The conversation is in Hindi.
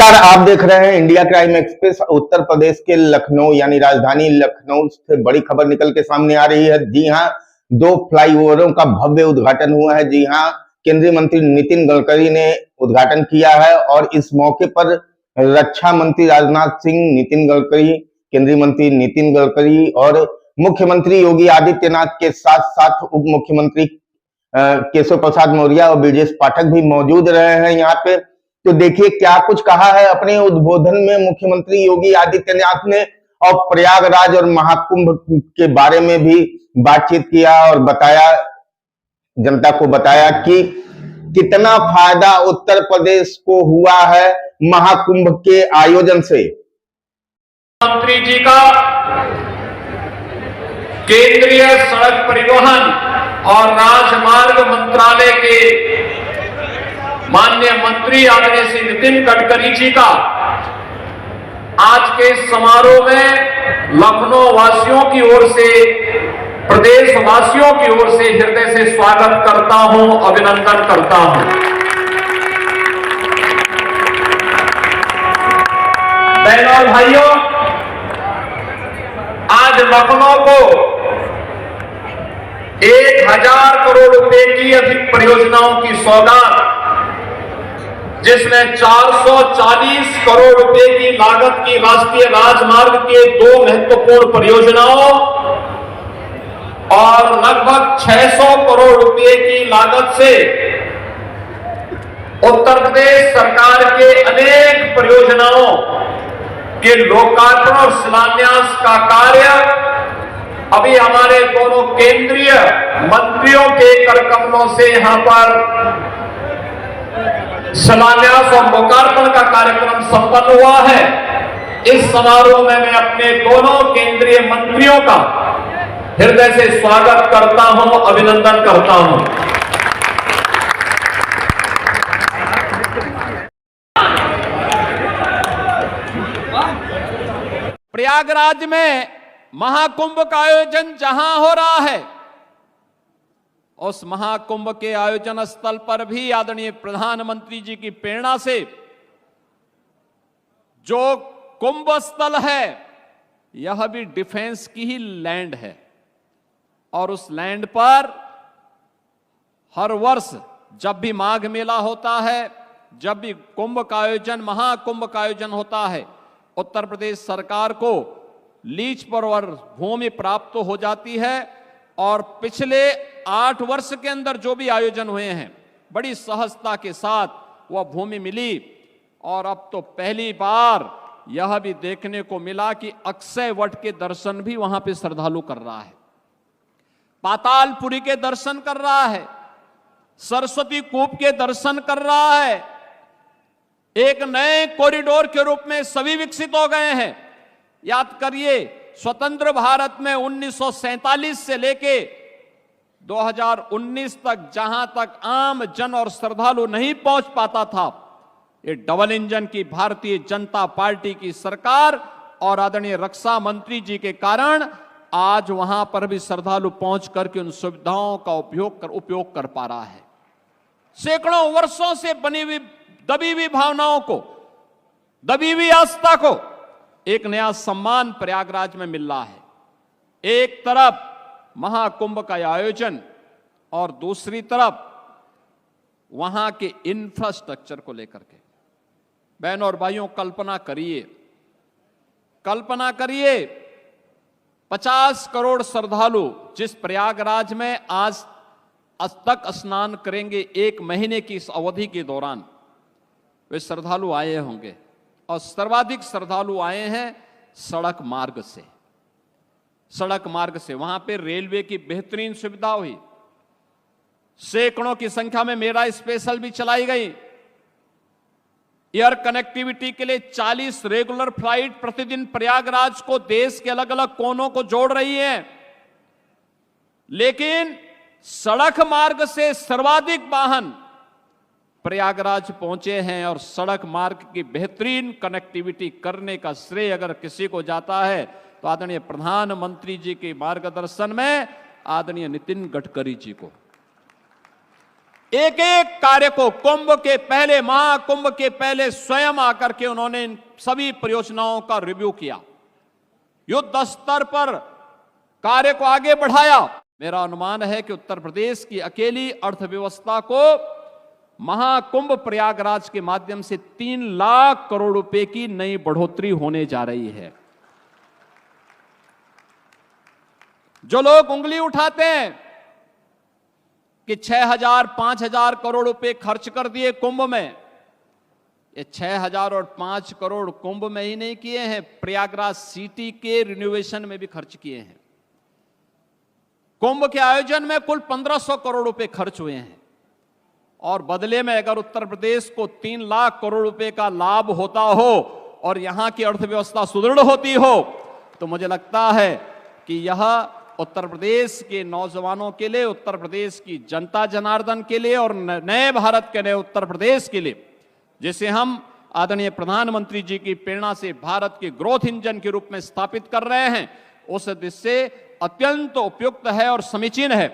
नमस्कार, आप देख रहे हैं India crime express. Uttar Pradesh के लखनऊ यानी राजधानी लखनऊ से बड़ी खबर निकल के सामने आ रही है। जी हां, 2 फ्लाईओवरों का भव्य उद्घाटन हुआ है। जी हां, केंद्रीय मंत्री नितिन गडकरी ने उद्घाटन किया है और इस मौके पर रक्षा मंत्री राजनाथ सिंह, केंद्रीय मंत्री नितिन गडकरी और मुख्यमंत्री योगी आदित्यनाथ के साथ साथ उप मुख्यमंत्री केशव प्रसाद मौर्य और ब्रजेश पाठक भी मौजूद रहे हैं यहाँ पे। तो देखिए क्या कुछ कहा है अपने उद्बोधन में मुख्यमंत्री योगी आदित्यनाथ ने, और प्रयागराज और महाकुंभ के बारे में भी बातचीत किया और बताया, जनता को बताया कि कितना फायदा उत्तर प्रदेश को हुआ है महाकुंभ के आयोजन से। मंत्री जी का केंद्रीय सड़क परिवहन और राजमार्ग मंत्रालय के माननीय मंत्री आदरणीय श्री नितिन गडकरी जी का आज के समारोह में लखनऊ वासियों की ओर से, प्रदेश वासियों की ओर से हृदय से स्वागत करता हूं, अभिनंदन करता हूं। बहनों और भाइयों, आज लखनऊ को 1000 करोड़ रुपए की अधिक परियोजनाओं की सौगात, जिसमें 440 करोड़ रुपए की लागत की राष्ट्रीय राजमार्ग के 2 महत्वपूर्ण परियोजनाओं और लगभग 600 करोड़ रुपए की लागत से उत्तर प्रदेश सरकार के अनेक परियोजनाओं के लोकार्पण और शिलान्यास का कार्य अभी हमारे दोनों केंद्रीय मंत्रियों के करकमलों से यहां पर शिलान्यास और लोकार्पण का कार्यक्रम संपन्न हुआ है। इस समारोह में मैं अपने दोनों केंद्रीय मंत्रियों का हृदय से स्वागत करता हूं, अभिनंदन करता हूं। प्रयागराज में महाकुंभ का आयोजन जहां हो रहा है, उस महाकुंभ के आयोजन स्थल पर भी आदरणीय प्रधानमंत्री जी की प्रेरणा से जो कुंभ स्थल है, यह भी डिफेंस की ही लैंड है और उस लैंड पर हर वर्ष जब भी माघ मेला होता है, जब भी कुंभ का आयोजन, महाकुंभ का आयोजन होता है, उत्तर प्रदेश सरकार को लीज पर और भूमि प्राप्त हो जाती है और पिछले 8 वर्ष के अंदर जो भी आयोजन हुए हैं, बड़ी सहजता के साथ वह भूमि मिली। और अब तो पहली बार यह भी देखने को मिला कि अक्षय वट के दर्शन भी वहां पे श्रद्धालु कर रहा है, पातालपुरी के दर्शन कर रहा है, सरस्वती कूप के दर्शन कर रहा है। एक नए कॉरिडोर के रूप में सभी विकसित हो गए हैं। याद करिए, स्वतंत्र भारत में 1947 से लेके 2019 तक जहां तक आम जन और श्रद्धालु नहीं पहुंच पाता था, ये डबल इंजन की भारतीय जनता पार्टी की सरकार और आदरणीय रक्षा मंत्री जी के कारण आज वहां पर भी श्रद्धालु पहुंच करके उन सुविधाओं का उपयोग कर पा रहा है। सैकड़ों वर्षों से बनी हुई दबी हुई भावनाओं को, दबी हुई आस्था को एक नया सम्मान प्रयागराज में मिल रहा है। एक तरफ महाकुंभ का आयोजन और दूसरी तरफ वहां के इंफ्रास्ट्रक्चर को लेकर के। बहनों और भाइयों, कल्पना करिए 50 करोड़ श्रद्धालु जिस प्रयागराज में आज तक स्नान करेंगे, 1 महीने की इस अवधि के दौरान वे श्रद्धालु आए होंगे और सर्वाधिक श्रद्धालु आए हैं सड़क मार्ग से। सड़क मार्ग से वहां पे रेलवे की बेहतरीन सुविधा हुई, सैकड़ों की संख्या में मेरा स्पेशल भी चलाई गई। एयर कनेक्टिविटी के लिए 40 रेगुलर फ्लाइट प्रतिदिन प्रयागराज को देश के अलग अलग कोनों को जोड़ रही हैं। लेकिन सड़क मार्ग से सर्वाधिक वाहन प्रयागराज पहुंचे हैं और सड़क मार्ग की बेहतरीन कनेक्टिविटी करने का श्रेय अगर किसी को जाता है तो आदरणीय प्रधानमंत्री जी के मार्गदर्शन में आदरणीय नितिन गडकरी जी को। एक एक कार्य को कुंभ के पहले, महाकुंभ के पहले स्वयं आकर के उन्होंने इन सभी परियोजनाओं का रिव्यू किया, युद्ध स्तर पर कार्य को आगे बढ़ाया। मेरा अनुमान है कि उत्तर प्रदेश की अकेली अर्थव्यवस्था को महाकुंभ प्रयागराज के माध्यम से 3 लाख करोड़ रुपए की नई बढ़ोतरी होने जा रही है। जो लोग उंगली उठाते हैं कि 6,000 5,000 करोड़ रुपए खर्च कर दिए कुंभ में, ये 6,000 और 5 करोड़ कुंभ में ही नहीं किए हैं, प्रयागराज सिटी के रिनोवेशन में भी खर्च किए हैं। कुंभ के आयोजन में कुल 1,500 करोड़ रुपए खर्च हुए हैं और बदले में अगर उत्तर प्रदेश को 3 लाख करोड़ रुपए का लाभ होता हो और यहां की अर्थव्यवस्था सुदृढ़ होती हो, तो मुझे लगता है कि यह उत्तर प्रदेश के नौजवानों के लिए, उत्तर प्रदेश की जनता जनार्दन के लिए और नए भारत के नए उत्तर प्रदेश के लिए, जिसे हम आदरणीय प्रधानमंत्री जी की प्रेरणा से भारत के ग्रोथ इंजन के रूप में स्थापित कर रहे हैं, उस दृष्टि से अत्यंत उपयुक्त है और समीचीन है।